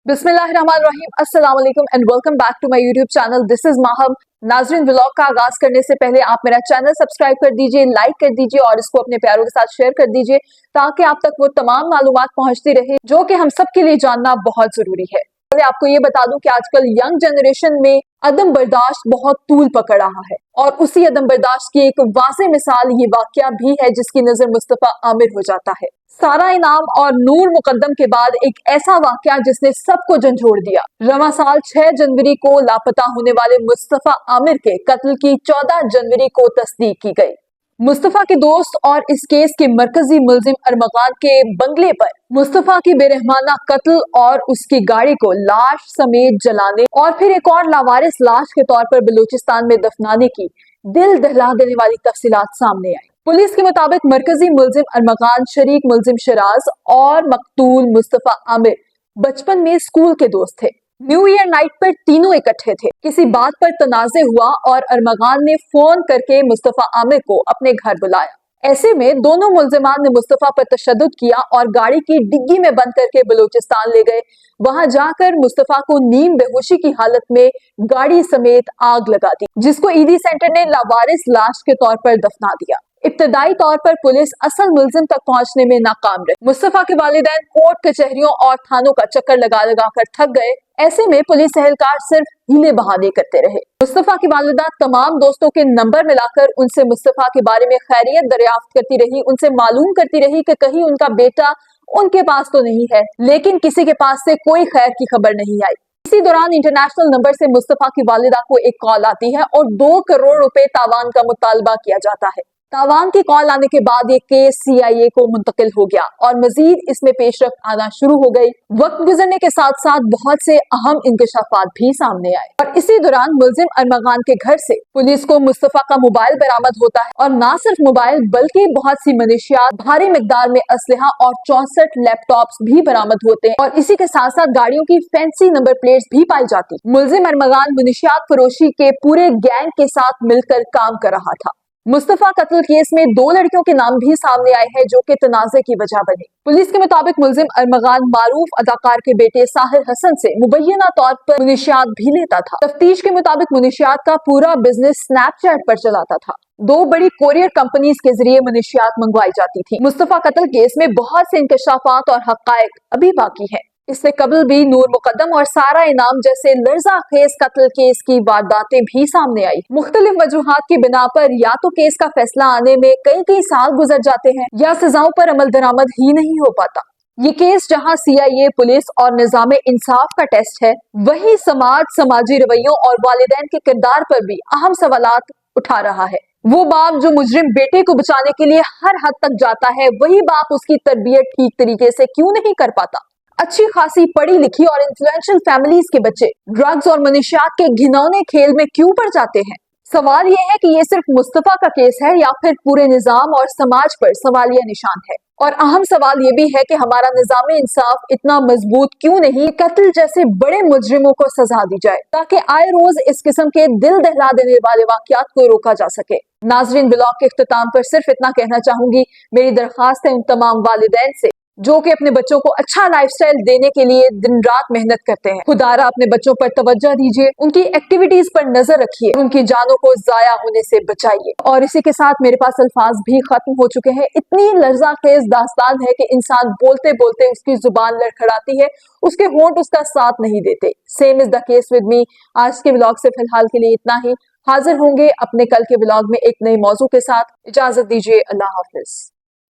बिस्मिल्लाहिर्रहमानिर्रहीम, अस्सलाम वालेकुम and welcome back to my YouTube channel. This is Maham. नाजरीन, व्लॉग का आगाज करने से पहले आप मेरा चैनल सब्सक्राइब कर दीजिए, लाइक कर दीजिए और इसको अपने प्यारों के साथ शेयर कर दीजिए ताकि आप तक वो तमाम मालूमात पहुंचती रहे जो कि हम सब के लिए जानना बहुत जरूरी है। आपको ये बता दूं कि आजकल यंग जनरेशन में अदम बर्दाश्त बहुत तूल पकड़ रहा है और उसी अदम बर्दाश्त की एक वाज़ेह मिसाल ये वाकया भी है जिसकी नजर मुस्तफा आमिर हो जाता है। सारा इनाम और नूर मुकद्दम के बाद एक ऐसा वाकया जिसने सबको झंझोड़ दिया। रवां साल 6 जनवरी को लापता होने वाले मुस्तफा आमिर के कत्ल की 14 जनवरी को तस्दीक की गई। मुस्तफा के दोस्त और इस केस के मरकजी मुलजिम अरमगान के बंगले पर मुस्तफा की बेरहमाना कत्ल और उसकी गाड़ी को लाश समेत जलाने और फिर एक और लावारिस लाश के तौर पर बलूचिस्तान में दफनाने की दिल दहला देने वाली तफसीलात सामने आई। पुलिस के मुताबिक मरकजी मुलजिम अरमगान, शरीक मुलजिम शराज और मकतूल मुस्तफा आमिर बचपन में स्कूल के दोस्त थे। न्यू ईयर नाइट पर तीनों इकट्ठे थे। किसी बात पर तनाजे हुआ और अरमगान ने फोन करके मुस्तफा आमिर को अपने घर बुलाया। ऐसे में दोनों मुलजिमान ने मुस्तफा पर तशद्दुद किया और गाड़ी की डिग्गी में बंद करके बलूचिस्तान ले गए। वहां जाकर मुस्तफा को नीम बेहोशी की हालत में गाड़ी समेत आग लगा दी, जिसको ईदी सेंटर ने लावारिस लाश के तौर पर दफना दिया। इब्तदाई तौर पर पुलिस असल मुलजिम तक पहुंचने में नाकाम रही। मुस्तफा के वालिदैन कोर्ट, कचहरियों और थानों का चक्कर लगा लगा कर थक गए। ऐसे में पुलिस एहलकार सिर्फ हीले बहाने करते रहे। मुस्तफा की वालिदा तमाम दोस्तों के नंबर मिलाकर उनसे मुस्तफा के बारे में खैरियत दरियाफ्त करती रही, उनसे मालूम करती रही कि कहीं उनका बेटा उनके पास तो नहीं है, लेकिन किसी के पास से कोई खैर की खबर नहीं आई। इसी दौरान इंटरनेशनल नंबर से मुस्तफा की वालिदा को एक कॉल आती है और 2 करोड़ रुपए तावान का मुतालबा किया जाता है। तावान की कॉल आने के बाद ये केस सीआईए को मुंतकिल हो गया और मजीद इसमें पेशरफ्त आना शुरू हो गई। वक्त गुजरने के साथ साथ बहुत से अहम इंकशाफात भी सामने आए और इसी दौरान मुलजिम अरमगान के घर से पुलिस को मुस्तफा का मोबाइल बरामद होता है और न सिर्फ मोबाइल बल्कि बहुत सी मनशियात, भारी मिकदार में असलहा और 64 लैपटॉप्स भी बरामद होते हैं और इसी के साथ साथ गाड़ियों की फैंसी नंबर प्लेट्स भी पाई जाती। मुलजिम अरमगान मनशियात फरोशी के पूरे गैंग के साथ मिलकर काम कर रहा था। मुस्तफा कत्ल केस में 2 लड़कियों के नाम भी सामने आए हैं जो कि तनाजे की वजह बने। पुलिस के मुताबिक मुलजिम अरमगान मारूफ अदाकार के बेटे साहिर हसन से मुबैना तौर पर मुनशियात भी लेता था। तफ्तीश के मुताबिक मुनशियात का पूरा बिजनेस स्नैपचैट पर चलाता था। 2 बड़ी कोरियर कंपनीज के जरिए मुनशियात मंगवाई जाती थी। मुस्तफा कत्ल केस में बहुत से इंकशाफात और हकायक अभी बाकी है। इससे कबल भी नूर मुकद्दम और सारा इनाम जैसे लर्जा खेज कत्ल केस की वारदातें भी सामने आई। मुख्तलिफ वजूहात की बिना पर या तो केस का फैसला आने में कई साल गुजर जाते हैं या सजाओं पर अमल दरामद ही नहीं हो पाता। ये केस जहां सीआईए, पुलिस और निजामे इंसाफ का टेस्ट है, वही समाज, समाजी रवैयों और वालिदैन के किरदार पर भी अहम सवालात उठा रहा है। वो बाप जो मुजरिम बेटे को बचाने के लिए हर हद तक जाता है, वही बाप उसकी तरबियत ठीक तरीके से क्यों नहीं कर पाता। अच्छी खासी पढ़ी लिखी और इन्फ्लुएंशियल फैमिलीज के बच्चे ड्रग्स और मनशियात के घिनौने खेल में क्यों पड़ जाते हैं। सवाल यह है कि ये सिर्फ मुस्तफा का केस है या फिर पूरे निजाम और समाज पर सवालिया निशान है। और अहम सवाल ये भी है कि हमारा निजाम इंसाफ इतना मजबूत क्यों नहीं कत्ल जैसे बड़े मुजरिमों को सजा दी जाए ताकि आए रोज इस किस्म के दिल दहला देने वाले वाकयात को रोका जा सके। नाजरीन, ब्लॉग के इख्तिताम पर सिर्फ इतना कहना चाहूंगी, मेरी दरख्वास्त है उन तमाम वालिदैन से जो कि अपने बच्चों को अच्छा लाइफस्टाइल देने के लिए दिन रात मेहनत करते हैं। खुदारा अपने बच्चों पर तवज्जो दीजिए, उनकी एक्टिविटीज पर नजर रखिए, उनकी जानों को जाया होने से बचाइए। और इसी के साथ मेरे पास अल्फाज भी खत्म हो चुके हैं। इतनी लर्ज़ाखेज दास्तान है कि इंसान बोलते बोलते उसकी जुबान लड़खड़ाती है, उसके होंठ उसका साथ नहीं देते। Same is the case with me. आज के ब्लॉग से फिलहाल के लिए इतना ही। हाजिर होंगे अपने कल के ब्लॉग में एक नए मौजू के साथ। इजाजत दीजिए, अल्लाह हाफिज।